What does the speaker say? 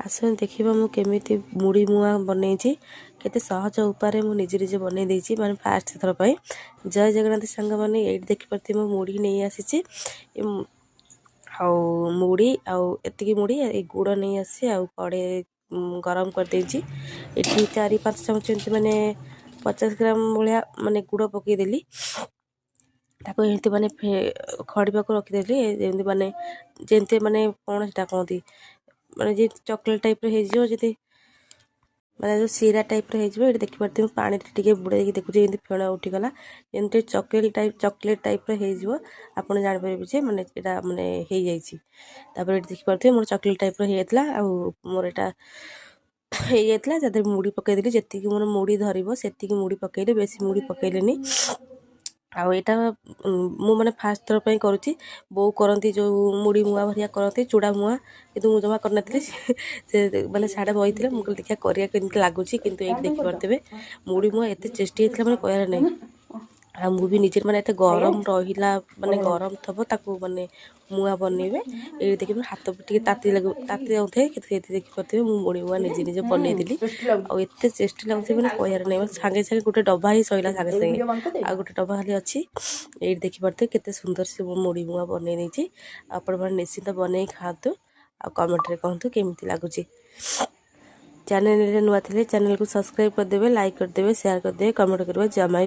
आसन देखा मु केमी मुड़ी मुआ बनई केते सहज उपाय मु निजे निजे बनई देछि माने फास्ट थर पई। जय जगन्नाथ संग माने एट देखि परथि मु मुड़ी नहीं आसी आ मुड़ी आती मुड़ी ए गुड़ नहीं आसी आ कड़े गरम कर देछि। एठी 4-5 चमच एमती माने 50 ग्राम भाया माने गुड़ पकईदेली ताको एमती माने खड़िबा को रखिदेली जेमती माने जेमती माने कौन सेटा कहती माने जे चॉकलेट टाइप रे हो जे माने जो सीरा टाइप रे हो देखि परथि पानी टिके बुड़े देखुचे एमती फेण उठीगला एमती चॉकलेट टाइप रे हो आपन जान परबे जे माने एटा माने हे जाईची। तापर देखि परथि मोर चॉकलेट टाइप रे हेतला आ मोर एटा हे जातला जदे मुड़ी पकई देली जेति कि मोर मुड़ी धरिबो सेति कि मुड़ी पकईले बेसी मुड़ी पकईलेनी। आउ एटा मु माने फास्ट थर पई करूची बो करंती जो मुड़ी मुआ भरिया करंती चूड़ा मुआ किंतु मु जमा करनथली से माने साडे बइथिले मु कल देखा करिया केमती लागुची किंतु एक देखि परतेबे मुड़ी मुआ एते टेस्टी हेतला माने कहयार नै। आ मु भी निजे माने एते गरम रहिला माने गरम थबो ताकू माने मुआ बनेबे ए देखि हाथ टिके ताती जाउथे केते देखि परतेबे मु मुड़ी मुआ निजे निजे बनै दिली आ एते टेस्टी लागुथे माने कहयार नै। संगे संगे गोटे डब्बा ही सइला संगे संगे आ गोटे डब्बा खाली अछि ए देखि परते केते सुंदर से मुड़ी मुआ बनै देछि। आपण माने निश्चित बनै खातु आ कमेंट रे कहतु केमती लागुची। चैनल रे नुआ थिले चैनल को सब्सक्राइब कर देबे, लाइक कर देबे, शेयर कर देबे, कमेंट करबे जमा